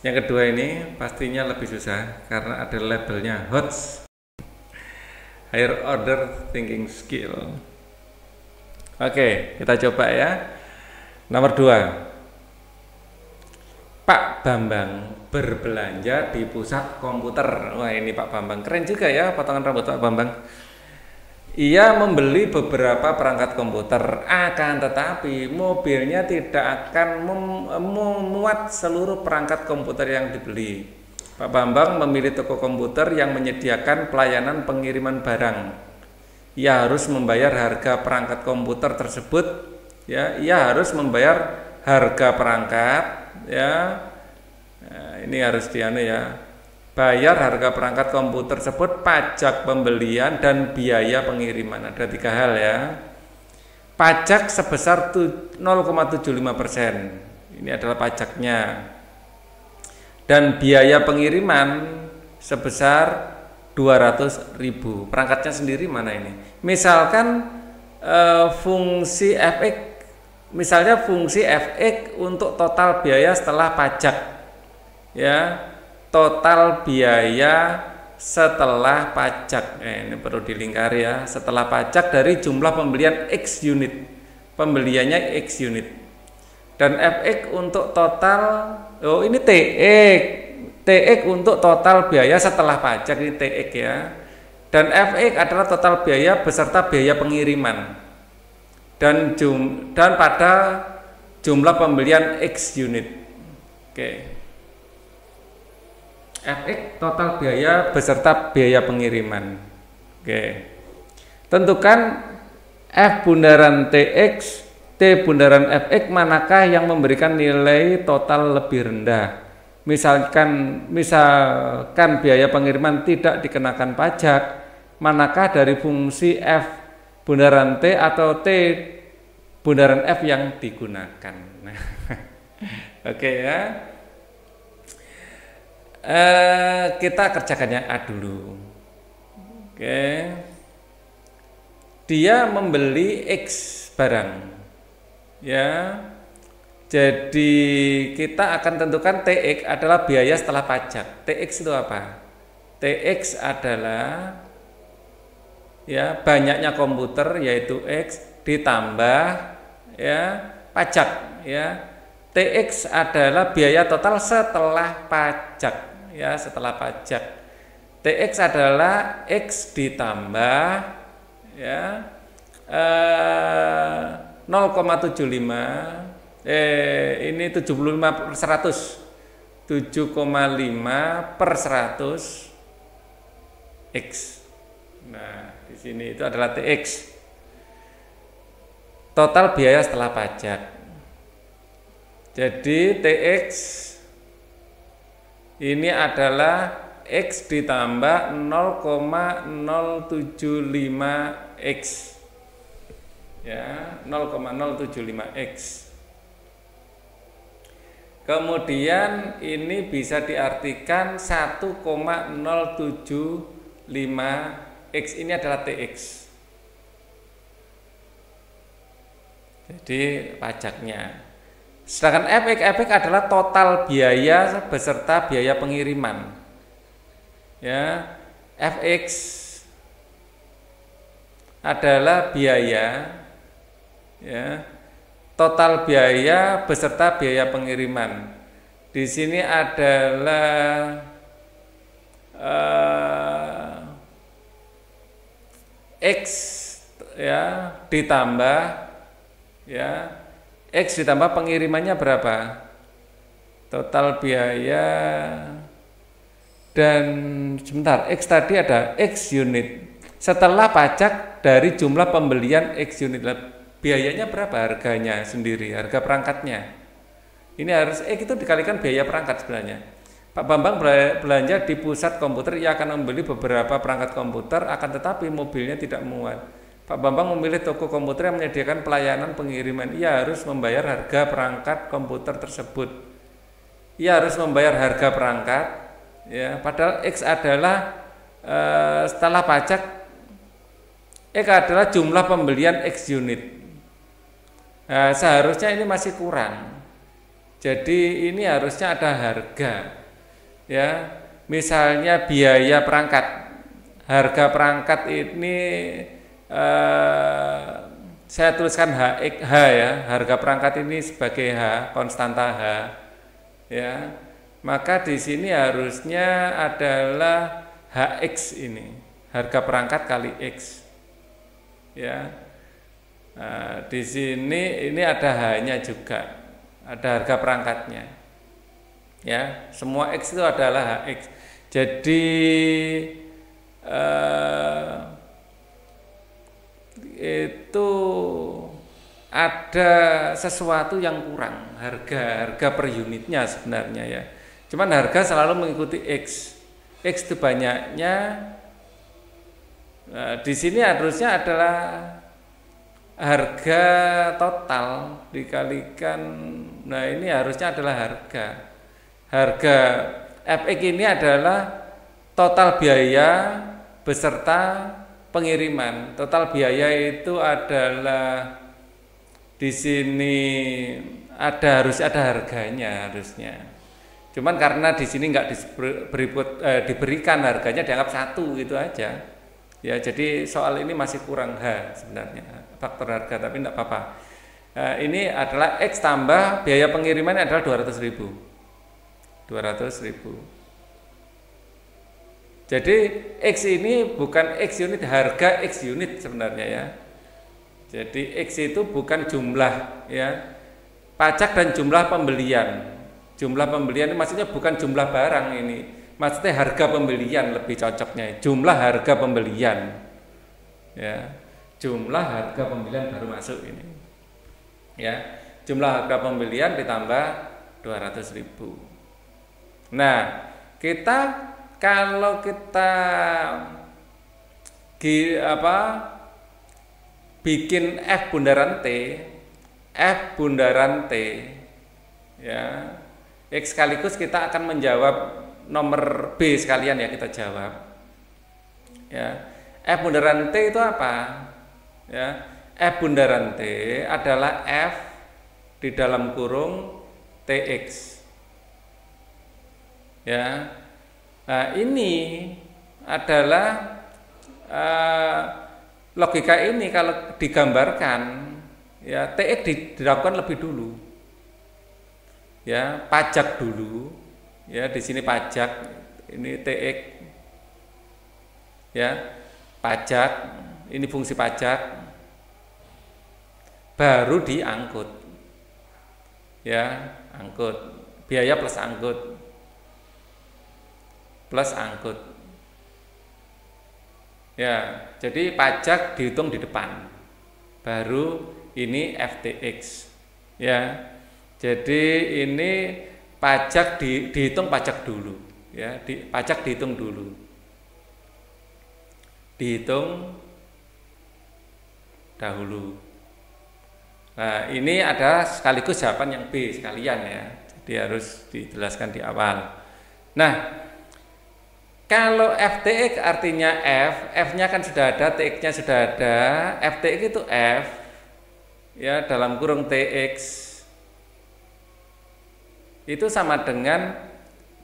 Yang kedua ini pastinya lebih susah karena ada labelnya HOTS, Higher Order Thinking Skill. Oke, kita coba ya. Nomor 2. Pak Bambang berbelanja di pusat komputer. Wah, ini Pak Bambang keren juga ya potongan rambut Pak Bambang. Ia membeli beberapa perangkat komputer, akan tetapi mobilnya tidak akan memuat seluruh perangkat komputer yang dibeli. Pak Bambang memilih toko komputer yang menyediakan pelayanan pengiriman barang. Ia harus membayar harga perangkat komputer tersebut. Ya, ia harus membayar harga perangkat. Ya, nah, ini harus ya. Bayar harga perangkat komputer tersebut, pajak pembelian dan biaya pengiriman. Ada 3 hal ya. Pajak sebesar 0,75%. Ini adalah pajaknya. Dan biaya pengiriman sebesar 200.000. Perangkatnya sendiri mana ini? Misalkan fungsi fx, misalnya fungsi fx untuk total biaya setelah pajak. Ya. Total biaya setelah pajak, ini perlu dilingkari ya, setelah pajak dari jumlah pembelian X unit, pembeliannya X unit, dan Fx untuk total, ini TX untuk total biaya setelah pajak, ini TX ya, dan Fx adalah total biaya beserta biaya pengiriman, dan pada jumlah pembelian X unit. Oke. Fx total biaya beserta biaya pengiriman. Oke. Tentukan F bundaran Tx, T bundaran Fx manakah yang memberikan nilai total lebih rendah. Misalkan biaya pengiriman tidak dikenakan pajak, manakah dari fungsi F bundaran T atau T bundaran F yang digunakan. Oke ya. Kita kerjakannya A dulu. Oke. Dia membeli X barang. Ya. Jadi kita akan tentukan TX adalah biaya setelah pajak. TX itu apa? TX adalah ya banyaknya komputer yaitu X ditambah ya pajak ya. TX adalah biaya total setelah pajak. Ya, setelah pajak. TX adalah X ditambah ya 0,75 ini 75 per 100 7,5 per 100 X. Nah, di sini itu adalah TX. Total biaya setelah pajak. Jadi TX ini adalah X ditambah 0,075X. Ya, 0,075X. Kemudian ini bisa diartikan 1,075X ini adalah TX. Jadi pajaknya. Sedangkan Fx adalah total biaya beserta biaya pengiriman. Ya, Fx adalah biaya ya, total biaya beserta biaya pengiriman. Di sini adalah X ya ditambah ya X ditambah pengirimannya berapa? Total biaya dan sebentar, X tadi ada X unit. Setelah pajak dari jumlah pembelian X unit, biayanya berapa harganya sendiri, harga perangkatnya. Ini harus X itu dikalikan biaya perangkat sebenarnya. Pak Bambang belanja di pusat komputer, ia akan membeli beberapa perangkat komputer, akan tetapi mobilnya tidak muat. Pak Bambang memilih toko komputer yang menyediakan pelayanan pengiriman. Ia harus membayar harga perangkat komputer tersebut. Ia harus membayar harga perangkat, ya. Padahal X adalah setelah pajak, X adalah jumlah pembelian X unit. Nah, seharusnya ini masih kurang. Jadi ini harusnya ada harga, ya. Misalnya biaya perangkat, harga perangkat ini saya tuliskan H ya, harga perangkat ini sebagai H, konstanta H, ya. Maka di sini harusnya adalah HX ini, harga perangkat kali X, ya. Nah, di sini ini ada H-nya juga, ada harga perangkatnya, ya. Semua X itu adalah HX. Jadi itu ada sesuatu yang kurang, harga per unitnya sebenarnya, ya. Cuman harga selalu mengikuti X. X itu banyaknya. Nah, di sini harusnya adalah harga total dikalikan. Nah, ini harusnya adalah harga Fx ini adalah total biaya beserta pengiriman. Total biaya itu adalah di sini harus ada harganya harusnya. Cuman karena di sini nggak diberikan harganya, dianggap 1 gitu aja. Ya, jadi soal ini masih kurang H sebenarnya, faktor harga, tapi enggak apa-apa. Ini adalah X tambah biaya pengiriman adalah 200.000. 200.000. Jadi X ini bukan X unit, harga X unit sebenarnya, ya. Jadi X itu bukan jumlah, ya. Pajak dan jumlah pembelian. Jumlah pembelian ini maksudnya bukan jumlah barang ini. Maksudnya harga pembelian lebih cocoknya. Jumlah harga pembelian. Ya. Jumlah harga pembelian baru masuk ini. Ya. Jumlah harga pembelian ditambah 200.000. Nah, kalau kita bikin F bundaran T, ya. X sekaligus kita akan menjawab nomor B sekalian, ya, kita jawab. Ya. F bundaran T itu apa? Ya. F bundaran T adalah F di dalam kurung TX. Ya. Nah, ini adalah logika ini kalau digambarkan, ya, TX dilakukan lebih dulu. Ya, pajak dulu, ya, di sini pajak, ini TX, ya, pajak, ini fungsi pajak, baru diangkut, ya, angkut, biaya plus angkut, ya, jadi pajak dihitung di depan, baru ini FTX, ya. Jadi ini pajak dihitung pajak dulu, ya, pajak dihitung dulu, dihitung dahulu. Nah, ini ada sekaligus jawaban yang B sekalian, ya, jadi harus dijelaskan di awal. Nah, kalau FTX artinya F-nya kan sudah ada, TX-nya sudah ada, FTX itu F, ya, dalam kurung TX. Itu sama dengan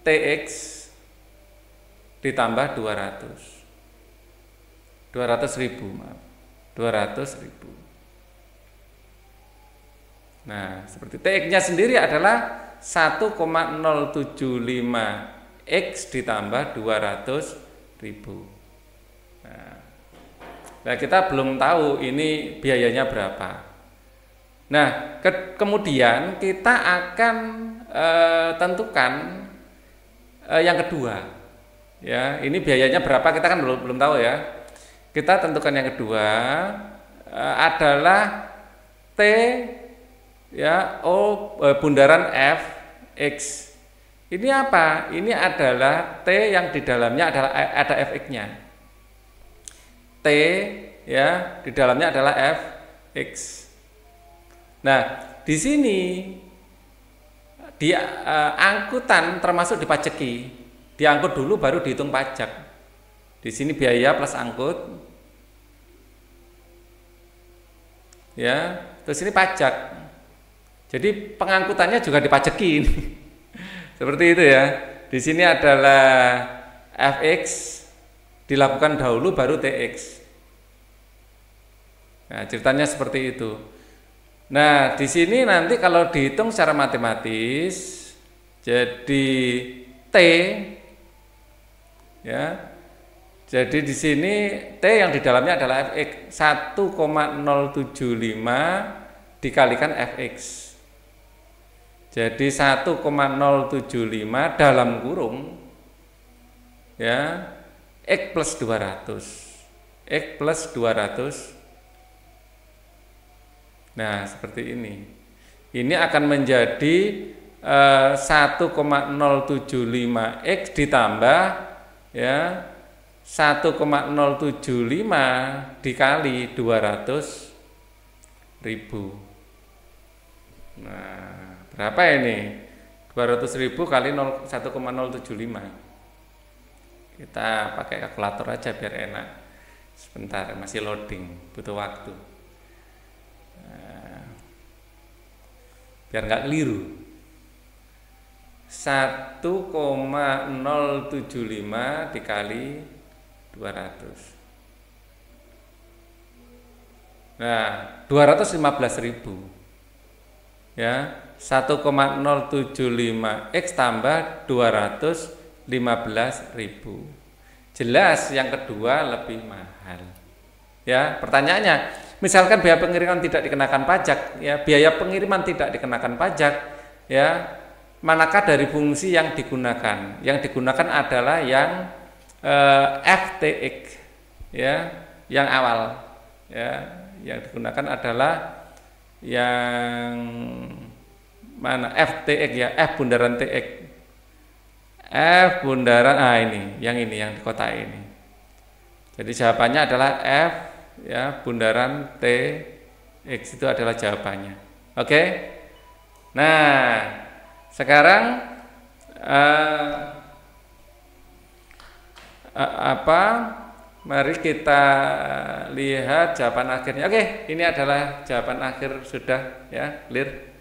TX ditambah 200.000, maaf, 200.000. Nah, seperti TX-nya sendiri adalah 1,075 X ditambah 200.000. Nah, kita belum tahu ini biayanya berapa. Nah, kemudian kita akan tentukan yang kedua, ya. Ini biayanya berapa kita kan belum tahu, ya. Kita tentukan yang kedua adalah T, ya, bundaran F X. Ini apa? Ini adalah T yang di dalamnya ada Fx-nya. T, ya, di dalamnya adalah Fx. Nah, di sini di angkutan termasuk dipajaki, diangkut dulu baru dihitung pajak. Di sini biaya plus angkut, ya, terus ini pajak, Jadi pengangkutannya juga dipajekin. Seperti itu ya. Di sini adalah fx dilakukan dahulu baru tx. Nah, ceritanya seperti itu. Nah, di sini nanti kalau dihitung secara matematis, jadi T ya. Jadi di sini T yang di dalamnya adalah fx 1,075 dikalikan fx. Jadi 1,075 dalam kurung ya x plus 200. X plus 200. Nah, seperti ini. Ini akan menjadi 1,075 x ditambah ya 1,075 dikali 200.000. Nah, berapa ini? 200.000 kali 1,075. Kita pakai kalkulator aja biar enak. Sebentar, masih loading, butuh waktu. Nah, biar nggak keliru. 1,075 dikali 200. Nah, 215.000. Ya, 1,075 x tambah 215.000. Jelas yang kedua lebih mahal. Ya, pertanyaannya, misalkan biaya pengiriman tidak dikenakan pajak, ya, biaya pengiriman tidak dikenakan pajak, ya, manakah dari fungsi yang digunakan? Yang digunakan adalah yang FTX, ya, yang awal, ya, yang digunakan adalah yang mana FTX ya, F bundaran TX, F bundaran ini yang di kotak ini. Jadi jawabannya adalah F ya bundaran TX, itu adalah jawabannya. Oke. Nah, sekarang mari kita lihat jawaban akhirnya. Oke, ini adalah jawaban akhir sudah ya, clear.